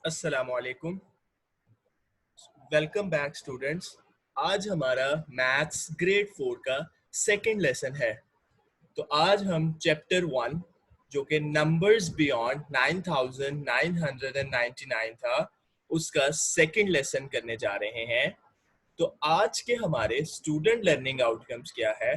अस्सलामुअलैकुम। Welcome back students. आज हमारा मैथ्स ग्रेड 4 का सेकंड लेसन है। तो आज हम चैप्टर 1 जो कि नंबर्स बियॉन्ड 9999 था उसका सेकंड लेसन करने जा रहे हैं। तो आज के हमारे स्टूडेंट लर्निंग आउटकम्स क्या है?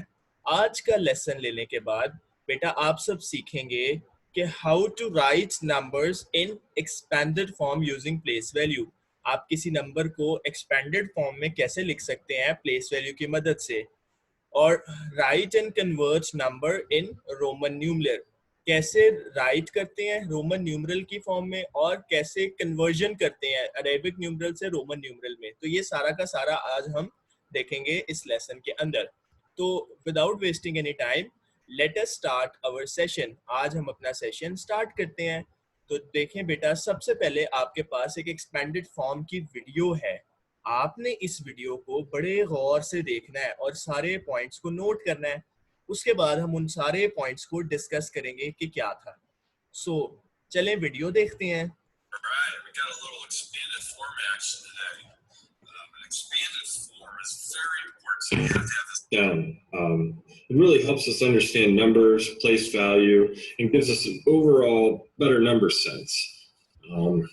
आज का लेसन लेने के बाद बेटा आप सब सीखेंगे कि how to write numbers in expanded form using place value. आप किसी नंबर को एक्सपेंडेड फॉर्म में कैसे लिख सकते हैं प्लेस वैल्यू की मदद से। और right and convert number in Roman numeral, कैसे राइट करते हैं रोमन न्यूमरल की फॉर्म में और कैसे कन्वर्जन करते हैं अरेबिक न्यूमरल से रोमन न्यूमरल में। तो ये सारा का सारा आज हम देखेंगे इस लेसन के अंदर। तो without wasting any time let us start our session. आज हम अपना सेशन स्टार्ट करते हैं। तो देखें बेटा, सबसे पहले आपके पास एक एक्सपेंडेड फॉर्म की वीडियो है। आपने इस वीडियो को बड़े गौर से देखना है और सारे पॉइंट्स को नोट करना है। उसके बाद हम उन सारे पॉइंट्स को डिस्कस करेंगे कि क्या था। सो चलें वीडियो देखते हैं। Alright, we got a little expanded form action today. An expanded form is very important, so you have to have this down. It really helps us understand numbers, place value, and gives us an overall better number sense. And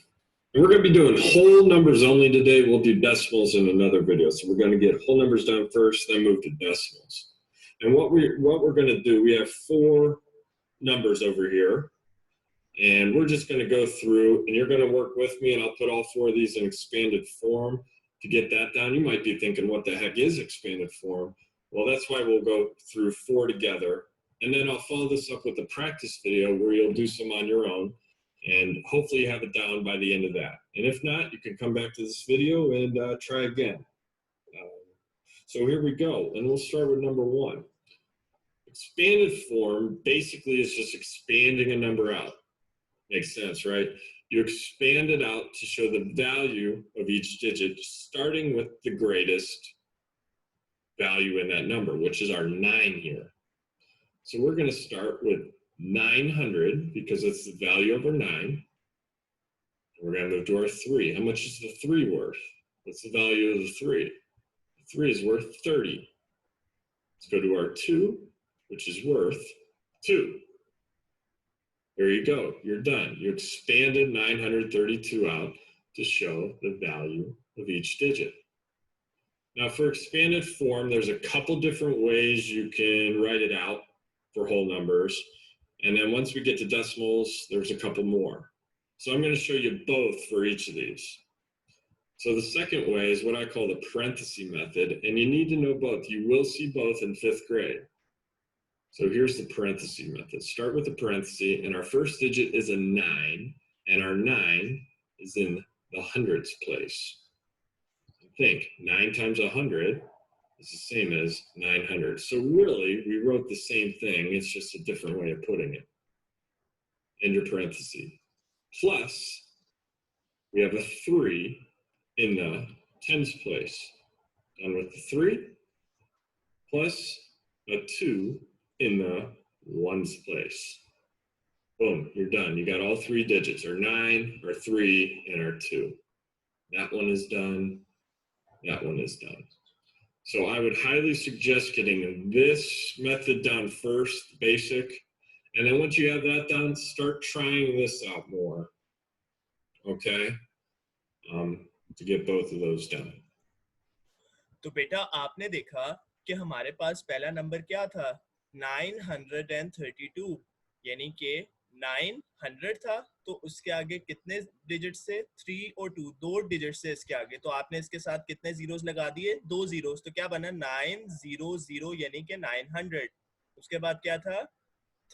we're going to be doing whole numbers only today. We'll do decimals in another video. So we're going to get whole numbers done first, then move to decimals. And what we're going to do, we have 4 numbers over here. And we're just going to go through, and you're going to work with me, and I'll put all 4 of these in expanded form to get that down. You might be thinking, what the heck is expanded form? Well, that's why we'll go through 4 together. And then I'll follow this up with a practice video where you'll do some on your own. And hopefully you have it down by the end of that. And if not, you can come back to this video and try again. So here we go. And we'll start with number 1. Expanded form basically is just expanding a number out. Makes sense, right? You expand it out to show the value of each digit, starting with the greatest value in that number, which is our 9 here. So we're going to start with 900 because it's the value of our 9. We're going to move to our 3. How much is the 3 worth? What's the value of the 3? The 3 is worth 30. Let's go to our 2, which is worth 2. There you go. You're done. You expanded 932 out to show the value of each digit. Now for expanded form, there's a couple different ways you can write it out for whole numbers. And then once we get to decimals, there's a couple more. So I'm going to show you both for each of these. So the second way is what I call the parenthesis method, and you need to know both. You will see both in 5th grade. So here's the parenthesis method. Start with the parenthesis, and our first digit is a 9, and our 9 is in the hundreds place. Think, 9 times 100 is the same as 900. So really, we wrote the same thing, it's just a different way of putting it. End your parenthesis. Plus, we have a 3 in the tens place. Done with the 3, plus a 2 in the ones place. Boom, you're done. You got all 3 digits, our 9, our 3, and our 2. That one is done. That one is done. So I would highly suggest getting this method down first, basic. And then once you have that done, start trying this out more. Okay? To get both of those done. तो बेटा आपने देखा कि हमारे पास पहला number क्या था? 932, यानी कि 900 था। तो उसके आगे कितने डिजिट से? 3 और 2, 2 डिजिट से इसके आगे। तो आपने इसके साथ कितने जीरोस लगा दिए? 2 जीरोस। तो क्या बना? 900 यानी कि 900। उसके बाद क्या था?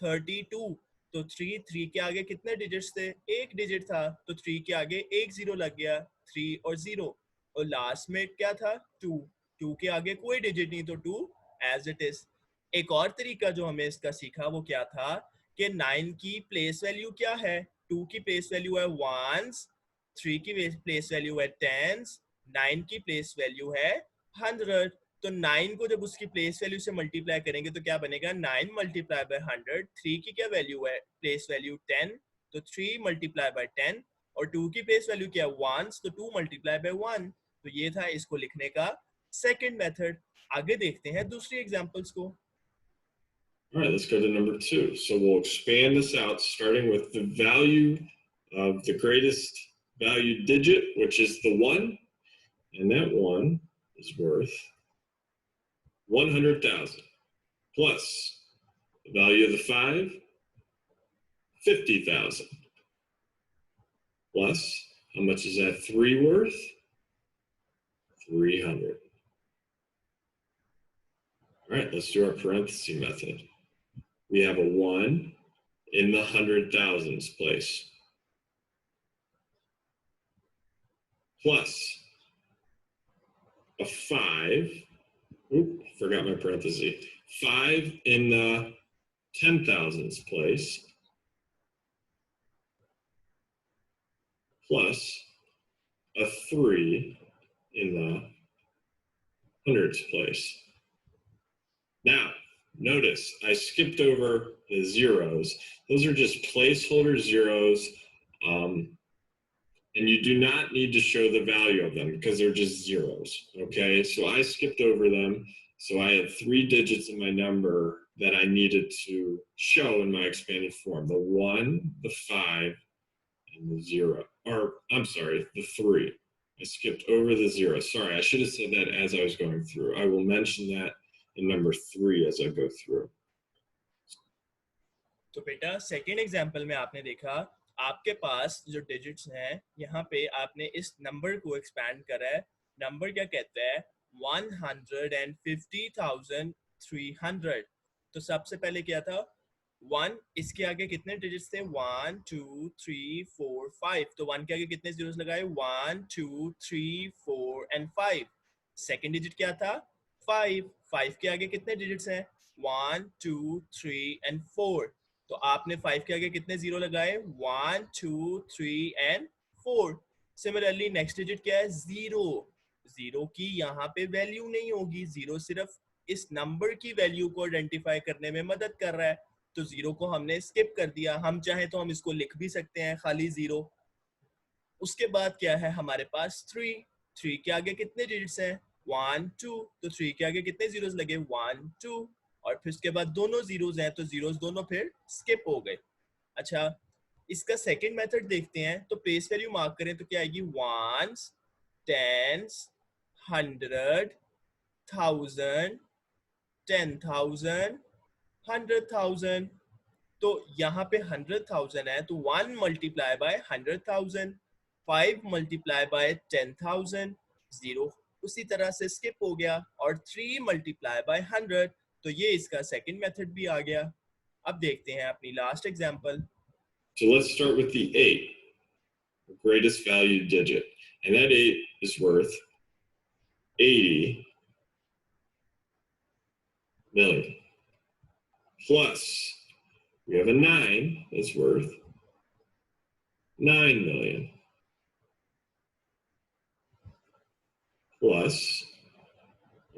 32। तो 3 के आगे कितने डिजिट्स थे? 1 डिजिट था। तो 3 के आगे 1 जीरो लग गया, 3 और 0। और लास्ट में क्या था? 2 के आगे कोई डिजिट नहीं, तो 2 एज इट इज। एक और तरीका जो हमें इसका सीखा वो क्या था कि 9 की प्लेस वैल्यू क्या है? 2 की प्लेस वैल्यू है 1s, 3 की प्लेस वैल्यू है 10s, 9 की प्लेस वैल्यू है 100। तो 9 को जब उसकी प्लेस वैल्यू से मल्टीप्लाई करेंगे तो क्या बनेगा? 9 मल्टीप्लाई बाय 100। 3 की क्या वैल्यू है? प्लेस वैल्यू 10, तो 3 मल्टीप्लाई बाय 10। और 2 की प्लेस वैल्यू क्या है 1, तो 2 मल्टीप्लाई बाय 1। तो ये था इसको लिखने का सेकंड मेथड। आगे देखते हैं दूसरी एग्जांपल्स को। All right, let's go to number 2. So we'll expand this out, starting with the value of the greatest value digit, which is the 1. And that 1 is worth 100,000 plus the value of the 5, 50,000 plus how much is that 3 worth? 300. All right, let's do our parenthesis method. We have a 1 in the 100,000s place plus a 5. Oop, forgot my parenthesis. 5 in the 10,000s place plus a 3 in the hundreds place. Now, notice I skipped over the zeros. Those are just placeholder zeros, and you do not need to show the value of them because they're just zeros, okay? So I skipped over them. So I had 3 digits in my number that I needed to show in my expanded form, the 1, the 5, and the 0. Or, I'm sorry, the 3. I skipped over the 0. Sorry, I should have said that as I was going through. I will mention that in number 3 as I go through. तो बेटा second example में आपने देखा आपके पास जो digits हैं यहाँ पे आपने इस नंबर को एक्सपैंड करा है। नंबर क्या कहता है 150,300। तो सबसे पहले क्या था 1, इसके आगे कितने डिजिट्स थे 1 2 3 4 5। तो 1 के आगे कितने जीरोस लगाए 1 2 3 4 एंड 5। सेकेंड डिजिट क्या था 5। 5 के आगे कितने डिजिट्स हैं 1 2 3 एंड 4। तो आपने 5 के आगे कितने जीरो लगाए 1 2 3 एंड 4। सिमिलरली नेक्स्ट डिजिट क्या है 0। 0 की यहाँ पे वैल्यू नहीं होगी। 0 सिर्फ इस नंबर की वैल्यू को आइडेंटिफाई करने में मदद कर रहा है। तो 0 को हमने स्किप कर दिया। हम चाहे तो हम इसको लिख भी सकते हैं खाली 0। उसके बाद क्या है हमारे पास 3। 3 के आगे कितने डिजिट्स हैं 1 2। तो 3 के आगे कितने जीरोस लगे 1 2। और फिर उसके बाद दोनों जीरोस हैं तो जीरोस दोनों फिर स्किप हो गए। अच्छा इसका सेकंड मेथड देखते हैं। तो प्लेस वैल्यू मार्क करें तो क्या आएगी 1s 10s 100 1000 10,000 100,000। तो यहाँ पे 100,000 है तो 1 मल्टीप्लाई बाय 100,000, 5 मल्टीप्लाई बाय 10,000, 0 उसी तरह से स्किप हो गया और 3 मल्टीप्लाई बाय 100। तो ये इसका सेकंड मेथड भी आ गया। अब देखते हैं अपनी last example. So let's start with the 8, the greatest value digit. And that 8 is worth 80 million. Plus, we have a 9 that's worth 9 million. Plus,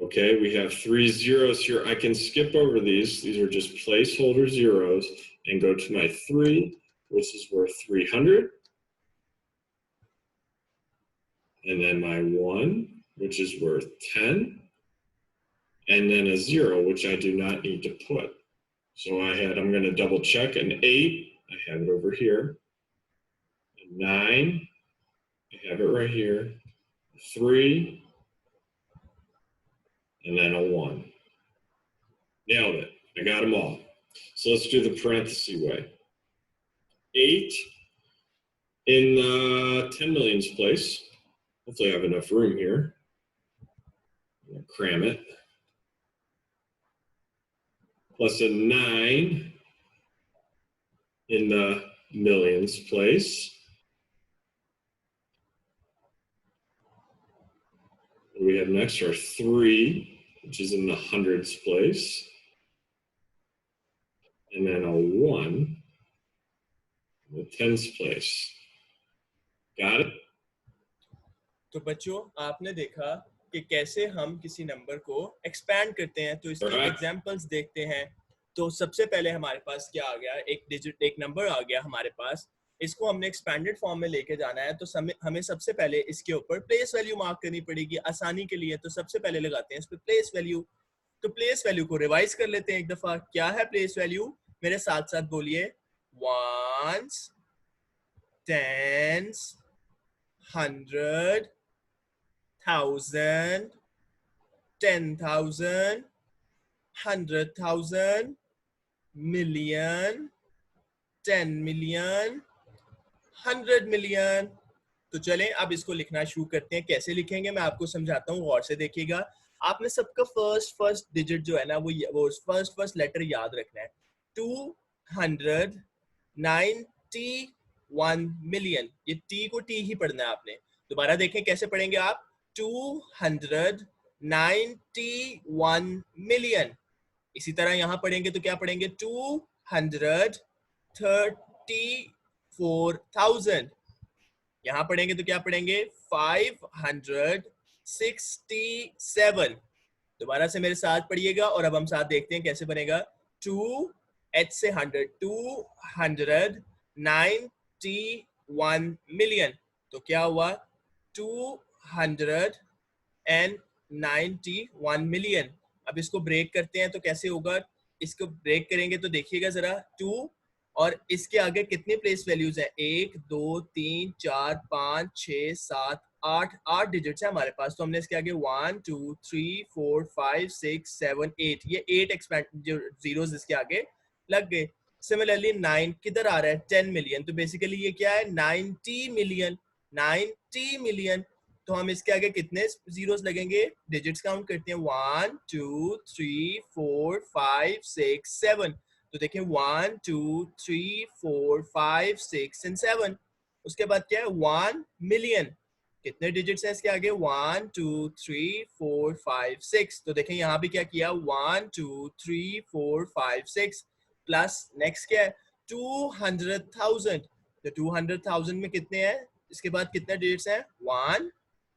okay, we have 3 zeros here. I can skip over these. These are just placeholder zeros and go to my 3, which is worth 300. And then my 1, which is worth 10. And then a 0, which I do not need to put. So I'm going to double check an 8. I have it over here. A 9. I have it right here. 3. And then a 1. Nailed it. I got them all. So let's do the parenthesis way. 8 in the 10 millions place. Hopefully I have enough room here. I'm going to cram it. Plus a 9 in the millions place. What do we have next? Our 3, which is in the hundreds place. And then a 1 in the tens place. Got it? तो बच्चों आपने देखा कि कैसे हम किसी number को expand करते हैं। तो इसके एग्जांपल्स देखते हैं। तो सबसे पहले हमारे पास क्या आ गया एक डिजिट एक नंबर आ गया हमारे पास इसको हमने एक्सपेंडेड फॉर्म में लेके जाना है, तो हमें सबसे पहले इसके ऊपर प्लेस वैल्यू मार्क करनी पड़ेगी आसानी के लिए। तो सबसे पहले लगाते हैं इस पे प्लेस वैल्यू। तो प्लेस वैल्यू को रिवाइज कर लेते हैं एक दफा। क्या है प्लेस वैल्यू? मेरे साथ साथ बोलिए, ones, tens, hundred, thousand, 10,000, 100,000, million, 10 million, 100 million। तो चलें अब इसको लिखना शुरू करते हैं। कैसे लिखेंगे मैं आपको समझाता हूँ, गौर से देखिएगा। आपने सबका फर्स्ट डिजिट जो है ना, वो फर्स्ट लेटर याद रखना है। 291 मिलियन, ये टी को टी ही पढ़ना है आपने। दोबारा देखें कैसे पढ़ेंगे आप, 291 मिलियन। इसी तरह यहां पढ़ेंगे तो क्या पढ़ेंगे, 234,000। यहां पढ़ेंगे तो क्या पढ़ेंगे, 567। दोबारा से मेरे साथ पढ़िएगा और अब हम साथ देखते हैं कैसे बनेगा। 2 से 100, 291 मिलियन। तो क्या हुआ, 291 मिलियन। अब इसको ब्रेक करते हैं तो कैसे होगा, इसको ब्रेक करेंगे तो देखिएगा जरा, 2 और इसके आगे कितने प्लेस वैल्यूज हैं, 1 2 3 4 5 6 7 8 डिजिट्स है हमारे पास। तो हमने इसके आगे 1 2 3 4 5 6 7 8, ये 8 एक्सपेंड जो जीरोस इसके आगे लग गए। सिमिलरली 9 किधर आ रहा है, 10 मिलियन। तो बेसिकली ये क्या है, 90 मिलियन, 90 मिलियन। तो हम इसके आगे कितने जीरोस लगेंगे, डिजिट्स काउंट करते हैं, 1 2 3 4 5 6 7। तो देखें 1 2 3 4 5 6 एंड 7। उसके बाद क्या है, 1 मिलियन। कितने डिजिट्स हैं इसके आगे, 1 2 3 4 5 6। तो देखें यहाँ भी क्या किया, 1 2 3 4 5 6 प्लस नेक्स्ट क्या है, 200,000। तो 200,000 में कितने हैं, इसके बाद कितने डिजिट्स हैं, 1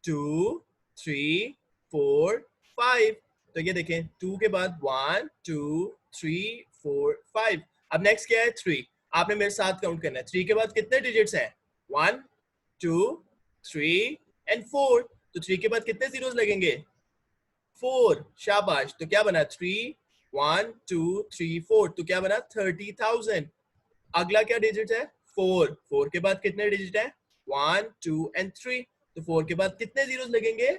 2 3 4 5। तो ये देखें 2 के बाद 1 2 3 4 5। अब नेक्स्ट क्या है, 3। आपने मेरे साथ काउंट करना है, 3 के बाद कितने डिजिट्स हैं, 1 2 3 एंड 4। तो 3 के बाद कितने जीरोस लगेंगे, 4। शाबाश। तो क्या बना, 3 1 2 3 4। तो क्या बना, 30,000। अगला क्या डिजिट है, 4। 4 के बाद कितने डिजिट है, 1 2 एंड 3। तो 4 के बाद कितने जीरोस लगेंगे,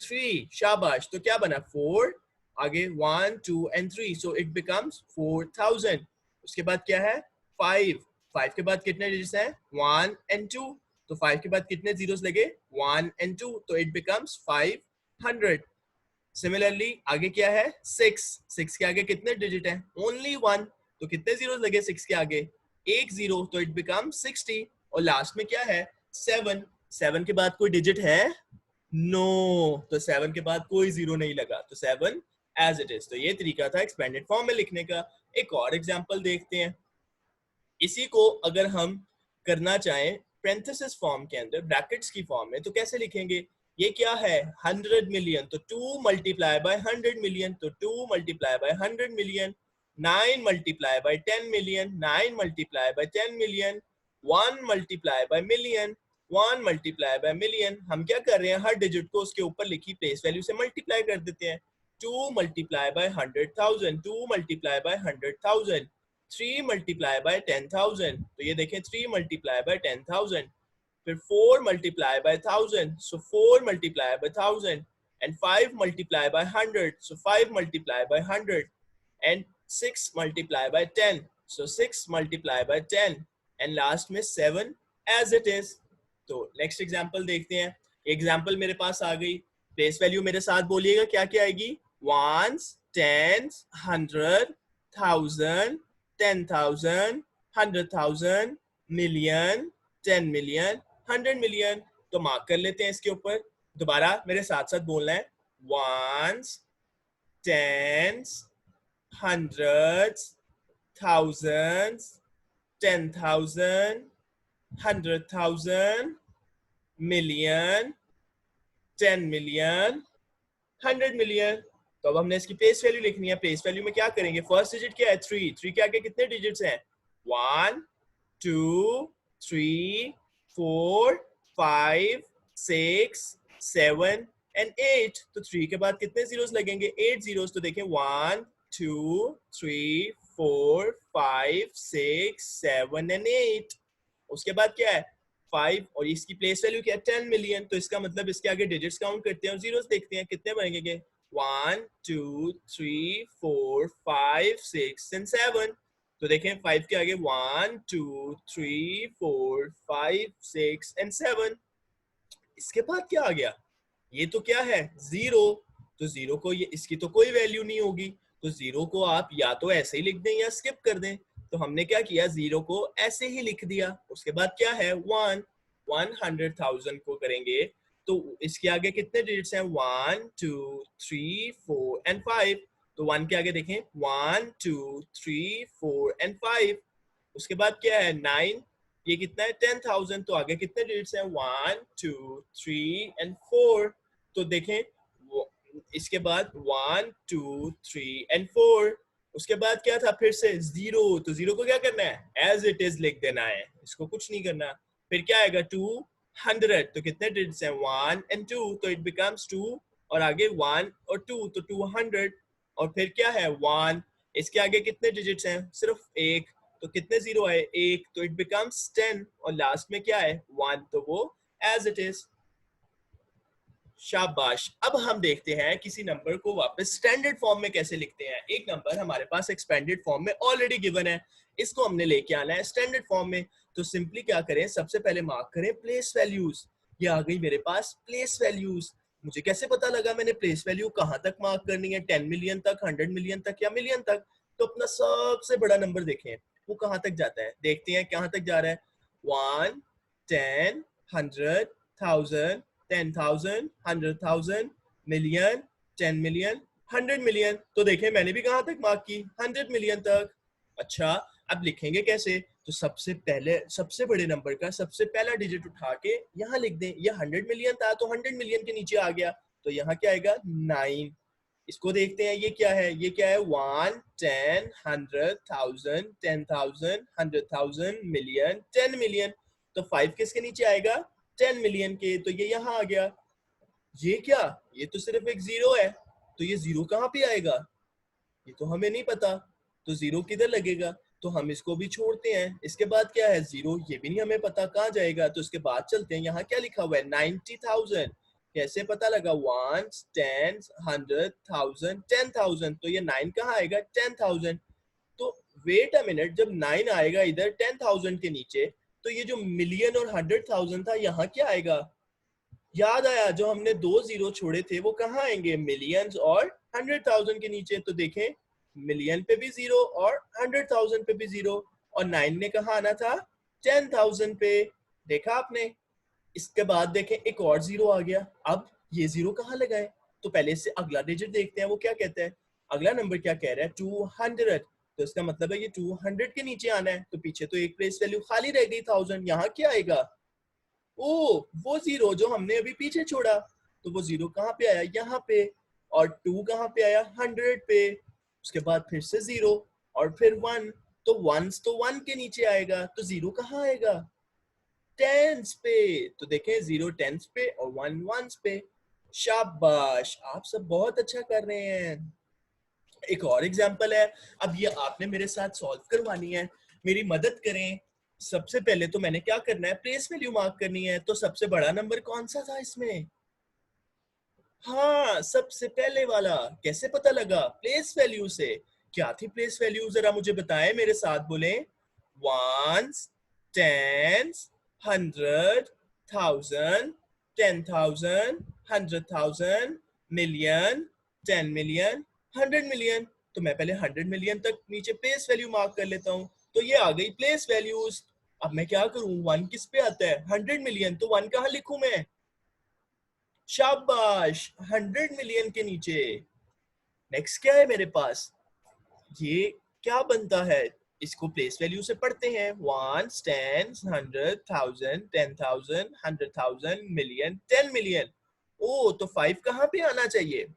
3। शाबाश। तो क्या बना, 4 आगे 1 2 एंड 3। So it becomes 4,000। उसके बाद क्या है, 5। 5 के बाद कितने डिजिट्स हैं, 1 एंड 2। तो 5 के बाद कितने जीरोस लगे, 1 एंड 2। तो इट बिकम्स 500। सिमिलरली आगे क्या है, 6। 6 के आगे कितने डिजिट हैं, ओनली 1। तो कितने जीरोस लगे 6 के आगे, 1 जीरो। तो इट बिकम्स 60। और लास्ट में क्या है, 7। 7 के बाद कोई डिजिट है, नो। तो 7 के बाद कोई जीरो नहीं लगा, तो 7 एज इट इज। तो ये तरीका था एक्सपेंडेड फॉर्म में लिखने का। एक और एग्जांपल देखते हैं। इसी को अगर हम करना चाहें पेरेंथेसिस फॉर्म के अंदर, ब्रैकेट्स की फॉर्म में, तो कैसे लिखेंगे। ये क्या है, 100 मिलियन। तो 2 मल्टीप्लाई बाय 100 मिलियन। तो 2 multiply by 100 million. 9 multiply by 10 million. 9 multiply by 10 million. 1 multiply by million. 1 multiply by million. हम क्या कर रहे हैं, हर डिजिट को उसके ऊपर लिखी प्लेस वैल्यू से मल्टीप्लाई कर देते हैं। 2 multiply by 100,000। 2 multiply by 100,000। 3 multiply by 10,000। तो ये देखें 3 मल्टीप्लाई बाय 10,000। फिर 4 multiply by 1000। So 4 multiply by 1000 and 5 multiply by 100। So 5 multiply by 100 and 6 multiply by 10। So 6 multiply by 10 and last में 7 एज इट इज। तो next example देखते हैं। Example मेरे पास आ गई। प्लेस वैल्यू मेरे साथ बोलिएगा क्या क्या आएगी, ones, tens, 100, 1000, 10,000, 100,000, million, 10 million, 100 million. तो मार्क कर लेते हैं इसके ऊपर। दोबारा मेरे साथ साथ बोलना है, ones, tens, hundreds, thousands, 10,000, 100,000, million, 10 million, 100 million. तो अब हमने इसकी प्लेस वैल्यू लिखनी है। प्लेस वैल्यू में क्या करेंगे, फर्स्ट डिजिट क्या है, 3। 3 के आगे कितने डिजिट्स हैं, 1 2 3 4 5 6 7 एंड 8। तो 3 के बाद कितने जीरोस लगेंगे? 8 जीरोस। तो देखें 1 2 3 4 5 6 7 एंड 8। उसके बाद क्या है? 5 और इसकी प्लेस वैल्यू क्या है? 10 मिलियन। तो इसका मतलब इसके आगे डिजिट्स काउंट करते हैं और जीरोस देखते हैं कितने बनेंगे। 1 2 3 4 5 6 एंड 7। तो देखें 5 के आगे 1 2 3 4 5 6 एंड 7। इसके बाद क्या आ गया? ये तो क्या है? जीरो। तो जीरो को ये इसकी तो कोई वैल्यू नहीं होगी, तो जीरो को आप या तो ऐसे ही लिख दें या स्किप कर दें। तो हमने क्या किया? जीरो को ऐसे ही लिख दिया। उसके बाद क्या है? 100,000 को करेंगे तो इसके आगे कितने डिजिट्स हैं? 1 2 3 4 एंड 5। तो 1 के आगे देखें 1 2 3 4 एंड 5। उसके बाद क्या है? 9। ये कितना है? 10,000। तो आगे कितने डिजिट्स हैं? 1 2 3 एंड 4। तो देखें इसके बाद 1 2 3 एंड 4। उसके बाद क्या था? फिर से जीरो। तो जीरो को क्या करना है? एज इट इज लिख देना है, इसको कुछ नहीं करना। फिर क्या आएगा? 200। तो कितने डिजिट्स हैं? 1 एंड 2। तो इट बिकम्स 2 और आगे 1 और 2 तो 200। और फिर क्या है? 1। इसके आगे कितने डिजिट्स हैं? सिर्फ एक। तो कितने जीरो है? एक। तो इट बिकम्स 10 और लास्ट में क्या है? 1। तो वो एज इट इज। शाबाश। अब हम देखते हैं किसी नंबर को वापस स्टैंडर्ड फॉर्म में कैसे लिखते हैं। एक नंबर हमारे पास एक्सपेंडेड फॉर्म में ऑलरेडी गिवन है, इसको हमने लेके आना है स्टैंडर्ड फॉर्म में। तो सिंपली क्या करें? सबसे पहले मार्क करें प्लेस वैल्यूज। ये आ गई मेरे पास प्लेस वैल्यूज। मुझे कैसे पता लगा मैंने प्लेस वैल्यू कहां तक मार्क करनी है? 10 मिलियन तक, 100 मिलियन तक या मिलियन तक? तो अपना सबसे बड़ा नंबर देखें वो कहां तक जाता है। देखते हैं कहां तक जा रहा है। 1 10 100 1000 10,000 100,000 मिलियन 10 मिलियन 100 मिलियन। तो देखें मैंने भी कहां तक मार्क की? 100 मिलियन तक। अच्छा, अब लिखेंगे कैसे? तो सबसे पहले सबसे बड़े नंबर का सबसे पहला डिजिट उठा के यहाँ लिख दें। ये 100 मिलियन था तो 100 मिलियन के नीचे आ गया, तो यहाँ क्या आएगा? 9। इसको देखते हैं ये क्या है? ये क्या है? 1 10 100,000 10,000 100,000 मिलियन 10 मिलियन। तो 5 किसके नीचे आएगा? 10 मिलियन के। तो ये यहाँ आ गया। ये क्या? ये तो सिर्फ एक जीरो है, तो ये जीरो कहाँ पे आएगा? ये तो हमें नहीं पता। तो जीरो किधर लगेगा? तो हम इसको भी छोड़ते हैं। इसके बाद क्या है? जीरो। ये भी नहीं हमें पता कहाँ जाएगा। तो इसके बाद चलते हैं, यहाँ क्या लिखा हुआ है? 90,000। कैसे पता लगा? 1 10 100,000 10,000। तो ये 9 कहाँ आएगा? 10,000। तो वेट अ मिनट, जब 9 आएगा इधर 10,000 के नीचे, तो ये जो मिलियन और 100,000 था यहाँ क्या आएगा? याद आया, जो हमने दो जीरो छोड़े थे वो कहाँ आएंगे? मिलियंस और 100,000 के नीचे। तो देखें मिलियन पे भी जीरो और 100,000 पे भी जीरो, और 9 ने कहाँ आना था? 10,000 पे। देखा आपने? इसके बाद देखें एक और जीरो आ गया। अब ये जीरो कहाँ लगाए? तो पहले इससे अगला डिजिट देखते हैं वो क्या कहता है। अगला नंबर क्या कह रहा है? 200। तो इसका मतलब है ये 200 के नीचे आना है। तो पीछे तो एक प्लेस वैल्यू खाली रह गई 1000। यहाँ क्या आएगा? ओ, वो जीरो जो हमने अभी पीछे छोड़ा। तो वो जीरो कहाँ पे आया? यहाँ पे। और 2 कहाँ पे आया? 100 पे। उसके बाद फिर से जीरो और फिर 1। तो वंस तो 1 के नीचे आएगा, तो जीरो कहाँ आएगा? टेंस पे। तो देखें जीरो टेंस पे और 1 वंस पे। शाबाश, आप सब बहुत अच्छा कर रहे हैं। एक और एग्जांपल है। अब ये आपने मेरे साथ सॉल्व करवानी है, मेरी मदद करें। सबसे पहले तो मैंने क्या करना है? प्लेस वैल्यू मार्क करनी है। तो सबसे बड़ा नंबर कौन सा था इसमें? हाँ, सबसे पहले वाला। कैसे पता लगा? प्लेस वैल्यू से। क्या थी प्लेस वैल्यू? जरा मुझे बताएं, मेरे साथ बोलें। Ones, tens, 100, 1000, 10,000, 100,000, million, 10 million, 100 million. तो मैं पहले 100 मिलियन तक नीचे प्लेस वैल्यू मार्क कर लेता हूँ। तो ये आ गई प्लेस वैल्यूज। अब मैं क्या करूँ? 1 किस पे आता है? 100 मिलियन। तो 1 कहाँ लिखूं मैं? शाबाश, 100 मिलियन के नीचे। नेक्स्ट क्या है मेरे पास? ये क्या बनता है? इसको प्लेस वैल्यू से पढ़ते हैं। 1 10 100,000 10,000 100,000 मिलियन 10 मिलियन। ओ, तो 5 कहाँ पे आना चाहिए?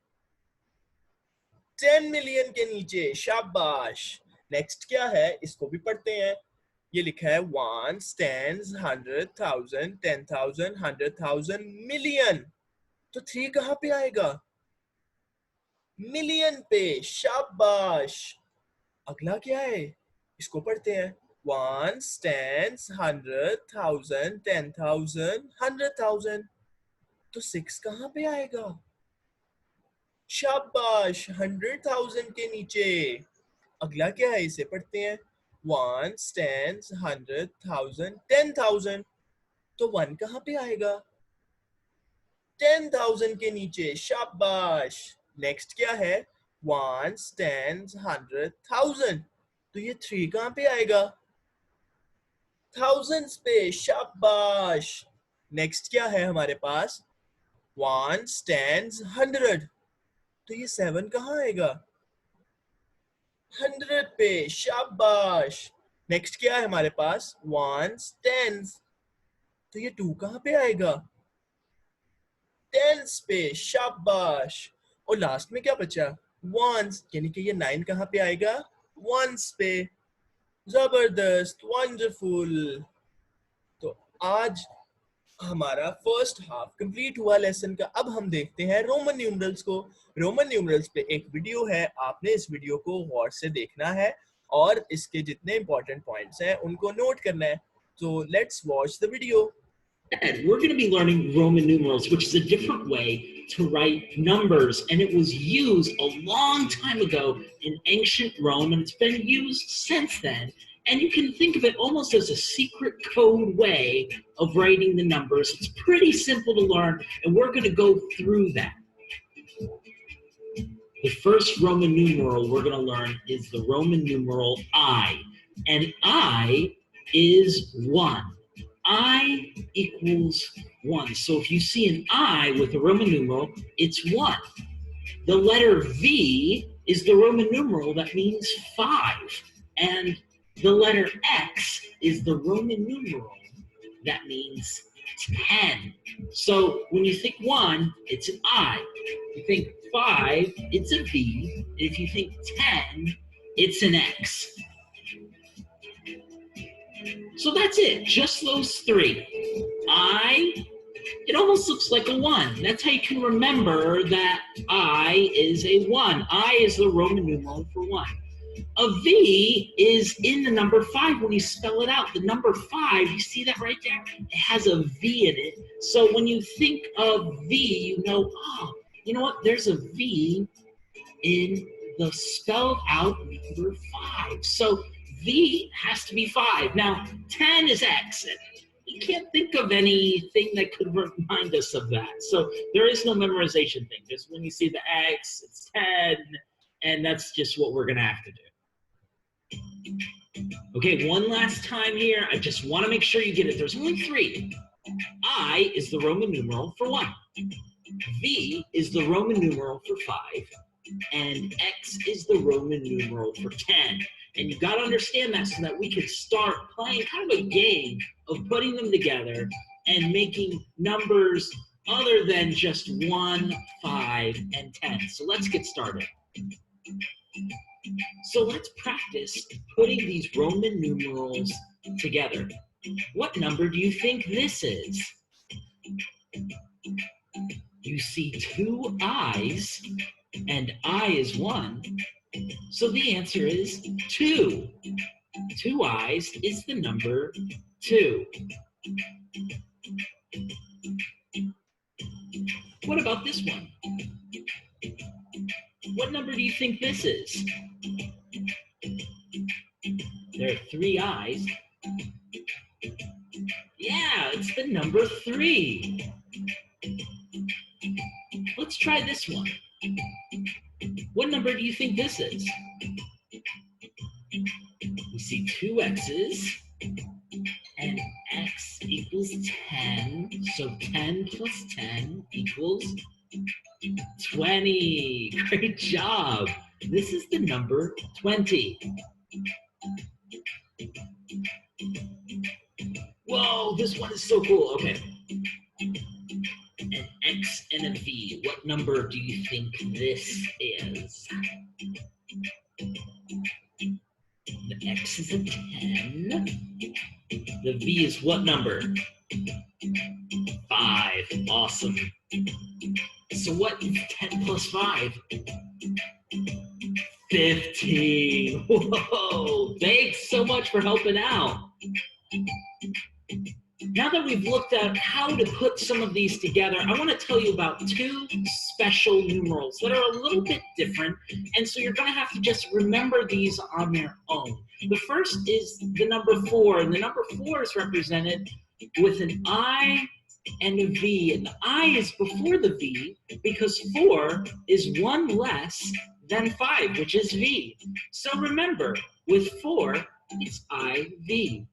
10 मिलियन के नीचे। शाबाश। नेक्स्ट क्या है? इसको भी पढ़ते हैं। ये लिखा है ones, tens, 100,000, 10,000, 100,000, million. तो 3 कहाँ पे आएगा? मिलियन पे, शाबाश. अगला क्या है? इसको पढ़ते हैं. ones, tens, 100,000, 10,000, 100,000. तो 6 कहाँ पे आएगा? शाबाश, 100,000 के नीचे. अगला क्या है? इसे पढ़ते हैं. ones, tens, 100,000, 10,000. तो 1 कहाँ पे आएगा? 10,000 के नीचे. शाबाश. नेक्स्ट क्या है? ones, tens, 100,000. तो ये 3 कहाँ पे आएगा? thousands पे. शाबाश. नेक्स्ट क्या है हमारे पास? ones, tens, 100. तो ये 7 कहाँ आएगा? 100 पे. शाबाश. नेक्स्ट क्या है हमारे पास? ones, tens. तो ये 2 कहाँ पे आएगा? टेंस पे. शाबाश. और लास्ट में क्या बचा? वंस, यानी कि ये 9 कहाँ पे आएगा? वंस पे. जबरदस्त, वंडरफुल. तो आज हमारा फर्स्ट हाफ कंप्लीट हुआ लेसन का. अब हम देखते हैं रोमन न्यूमरल्स को. रोमन न्यूमरल्स पे एक वीडियो है, आपने इस वीडियो को गौर से देखना है और इसके जितने इंपॉर्टेंट पॉइंट्स हैं उनको नोट करना है. तो let's watch the video. And we're going to be learning Roman numerals, which is a different way to write numbers. And it was used a long time ago in ancient Rome, and it's been used since then. And you can think of it almost as a secret code way of writing the numbers. It's pretty simple to learn, and we're going to go through that. The first Roman numeral we're going to learn is the Roman numeral I. And I is 1. I equals 1. So if you see an I with a Roman numeral, it's 1. The letter V is the Roman numeral that means 5. And the letter X is the Roman numeral that means 10. So when you think 1, it's an I. If you think 5, it's a V. And if you think 10, it's an X. So that's it, just those 3. I, it almost looks like a 1. That's how you can remember that I is a 1. I is the Roman numeral for 1. A V is in the number 5 when you spell it out. The number 5, you see that right there? It has a V in it. So when you think of V, you know, oh, you know what? There's a V in the spelled out number 5. So V has to be 5. Now, 10 is X. You can't think of anything that could remind us of that. So there is no memorization thing. Just when you see the X, it's 10, and that's just what we're going to have to do. Okay, one last time here. I just want to make sure you get it. There's only 3. I is the Roman numeral for 1. V is the Roman numeral for 5. And X is the Roman numeral for 10. And you've got to understand that so that we can start playing kind of a game of putting them together and making numbers other than just 1, 5, and 10. So let's get started. So let's practice putting these Roman numerals together. What number do you think this is? You see 2 I's, and I is 1. So the answer is 2. 2 I's is the number 2. What about this one? What number do you think this is? There are 3 I's. Yeah, it's the number 3. Let's try this one. What number do you think this is? We see 2 X's, and X equals 10. So 10 plus 10 equals 20. Great job. This is the number 20. Whoa, this one is so cool. Okay. An X and a V. What number do you think this is? The X is a 10, The V is what number? 5. Awesome. So what is 10 plus 5? 15. Whoa! Thanks so much for helping out. Now that we've looked at how to put some of these together, I want to tell you about 2 special numerals that are a little bit different, and so you're going to have to just remember these on their own. The first is the number 4, and the number 4 is represented with an I and a V, and the I is before the V because 4 is 1 less than 5, which is V. So remember, with 4, it's IV.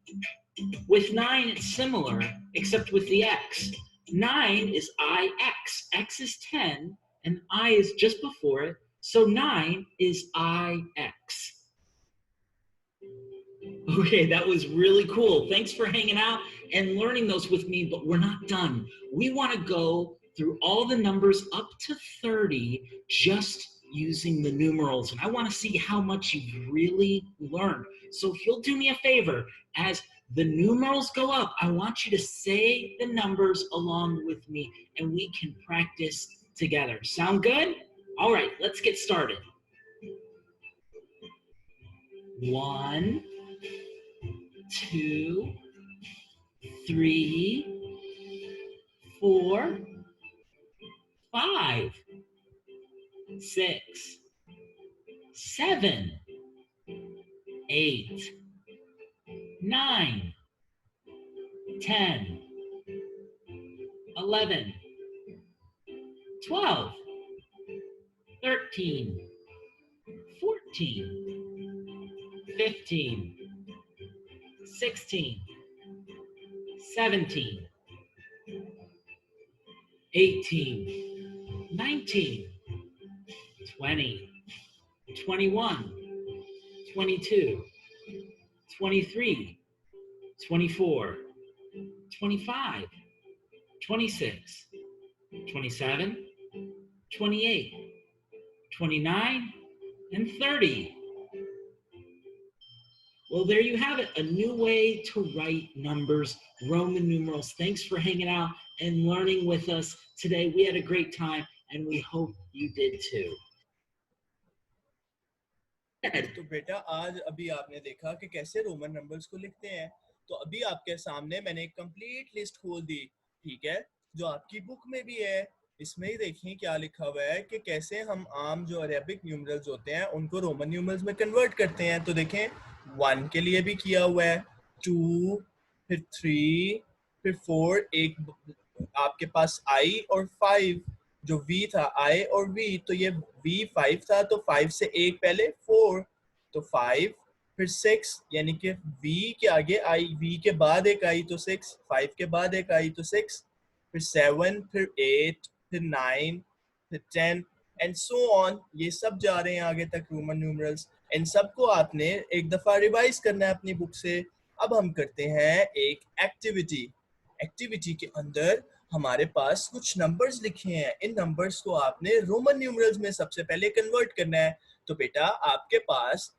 With 9, it's similar, except with the X. 9 is IX. X is 10, and I is just before it, so 9 is IX. Okay, that was really cool. Thanks for hanging out and learning those with me, but we're not done. We want to go through all the numbers up to 30 just using the numerals, and I want to see how much you've really learned. So if you'll do me a favor, as the numerals go up, I want you to say the numbers along with me, and we can practice together. Sound good? All right, let's get started. 1, 2, 3, 4, 5, 6, 7, 8, 9, 10, 11, 12, 13, 14, 15, 16, 17, 18, 19, 20, 21, 22, 23, 24, 25, 26, 27, 28, 29, and 30. Well, there you have it, a new way to write numbers, Roman numerals. Thanks for hanging out and learning with us today. We had a great time, and we hope you did too. तो बेटा आज अभी आपने देखा कि कैसे Roman numbers को लिखते हैं। तो अभी आपके सामने मैंने एक कंप्लीट लिस्ट खोल दी, ठीक है, जो आपकी बुक में भी है। इसमें ही देखिए क्या लिखा हुआ है कि कैसे हम आम जो अरेबिक न्यूमरल्स होते हैं उनको रोमन न्यूमरल्स में कन्वर्ट करते हैं। तो देखें 1 के लिए भी किया हुआ है, 2, फिर 3, फिर 4, एक आपके पास I और 5 जो V था, I और V, तो ये V 5 था तो 5 से एक पहले 4, तो 5, फिर 6, यानी कि V के आगे I, V के बाद एक I तो 6, 5 के बाद एक I तो 6, फिर 7, फिर 8, फिर 9, फिर 10 एंड सो ऑन। ये सब जा रहे हैं आगे तक रोमन न्यूमरल्स। इन सबको आपने एक दफा रिवाइज करना है अपनी बुक से। अब हम करते हैं एक एक्टिविटी। एक्टिविटी के अंदर हमारे पास कुछ नंबर्स लिखे हैं। इन नंबर्स को आपने रोमन न्यूमरल्स में सबसे पहले कन्वर्ट करना है। तो बेटा आपके पास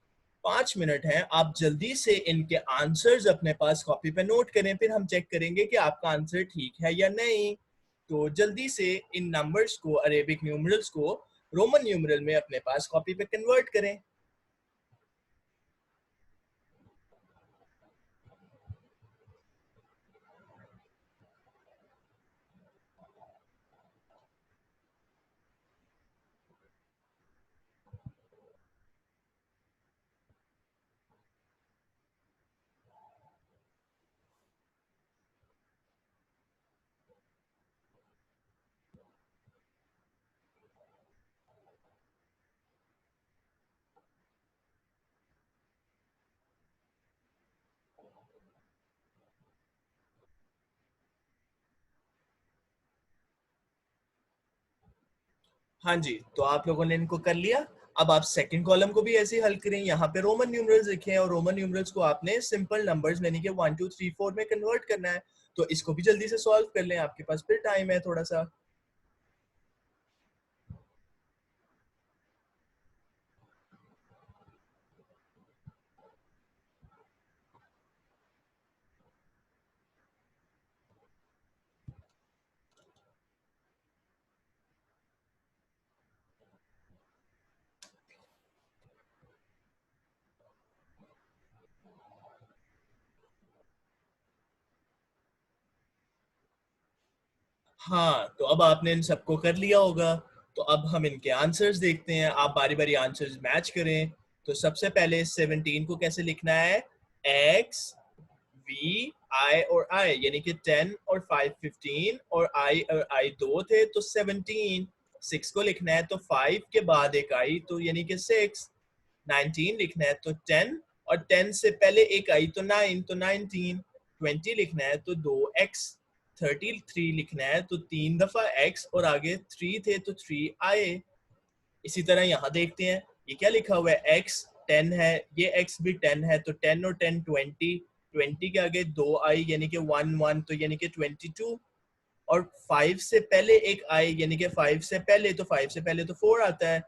5 मिनट हैं, आप जल्दी से इनके आंसर्स अपने पास कॉपी पे नोट करें, फिर हम चेक करेंगे कि आपका आंसर ठीक है या नहीं। तो जल्दी से इन नंबर्स को, अरेबिक न्यूमरल्स को रोमन न्यूमरल में अपने पास कॉपी पे कन्वर्ट करें। हाँ जी, तो आप लोगों ने इनको कर लिया। अब आप सेकंड कॉलम को भी ऐसे ही हल करें। यहाँ पे रोमन न्यूमरल्स लिखे हैं और रोमन न्यूमरल्स को आपने सिंपल नंबर्स यानी कि 1 2 3 4 में कन्वर्ट करना है। तो इसको भी जल्दी से सॉल्व कर लें, आपके पास फिर टाइम है थोड़ा सा। हाँ, तो अब आपने इन सबको कर लिया होगा, तो अब हम इनके आंसर्स देखते हैं। आप बारी बारी आंसर्स मैच करें। तो सबसे पहले 17 को कैसे लिखना है? x v i और i, यानी कि 10 और 5 15 और i और i दो थे तो 17। 6 को लिखना है तो 5 के बाद एक i तो यानी कि 6। 19 लिखना है तो 10 और 10 से पहले एक आई तो 9 तो 19। 20 लिखना है तो 2x। 33 लिखना है तो 3 दफा x और आगे 3 थे तो 3 आए। इसी तरह यहाँ देखते हैं ये क्या लिखा हुआ है, x 10 है, ये x भी 10 है तो 10 और 10 20। 20 के आगे 2 आई यानी कि 1 1 तो यानी कि 22। और 5 से पहले एक आई यानी कि 5 से पहले, तो 5 से पहले तो 4 आता है।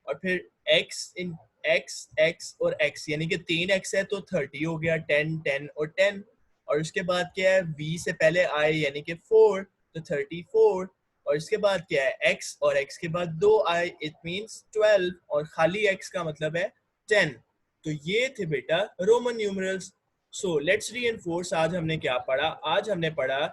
और फिर x इन x और x यानी कि 3x है तो 30 हो गया, 10 10 और 10। और उसके बाद क्या है, v से पहले i यानी कि 4 तो 34। और इसके बाद क्या है, x और x के बाद 2 i इट मींस 12 और खाली x का मतलब है 10। तो ये थे बेटा Roman numerals. So let's reinforce. आज हमने क्या पढ़ा? आज हमने पढ़ा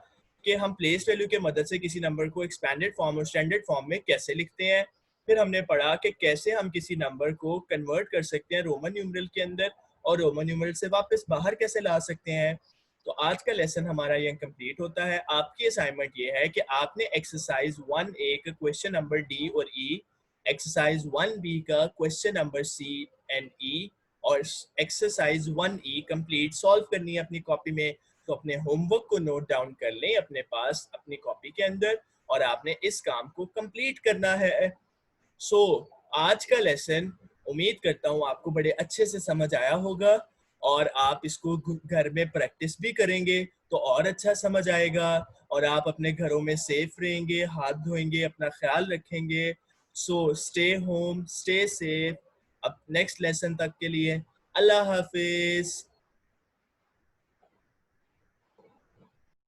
कि हम प्लेस वैल्यू के मदद से किसी नंबर को एक्सपेंडेड फॉर्म और स्टैंडर्ड फॉर्म में कैसे लिखते हैं। फिर हमने पढ़ा कि कैसे हम किसी नंबर को कन्वर्ट कर सकते हैं रोमन न्यूमरल के अंदर और रोमन न्यूमरल से वापस बाहर कैसे ला सकते हैं। तो आज का लेसन हमारा ये कंप्लीट होता है। आपकी असाइनमेंट ये है कि आपने एक्सरसाइज 1A का क्वेश्चन नंबर डी और ई, एक्सरसाइज 1B का क्वेश्चन नंबर सी एंड ई और एक्सरसाइज 1E कंप्लीट सॉल्व करनी है अपनी कॉपी में। तो अपने होमवर्क को नोट डाउन कर लें अपने पास अपनी कॉपी के अंदर और आपने इस काम को कंप्लीट करना है। सो आज का लेसन उम्मीद करता हूँ आपको बड़े अच्छे से समझ आया होगा और आप इसको घर में प्रैक्टिस भी करेंगे तो और अच्छा समझ आएगा और आप अपने घरों में सेफ रहेंगे, हाथ धोएंगे, अपना ख्याल रखेंगे। So stay home, stay safe. अब नेक्स्ट लेसन तक के लिए अल्लाह हाफिज।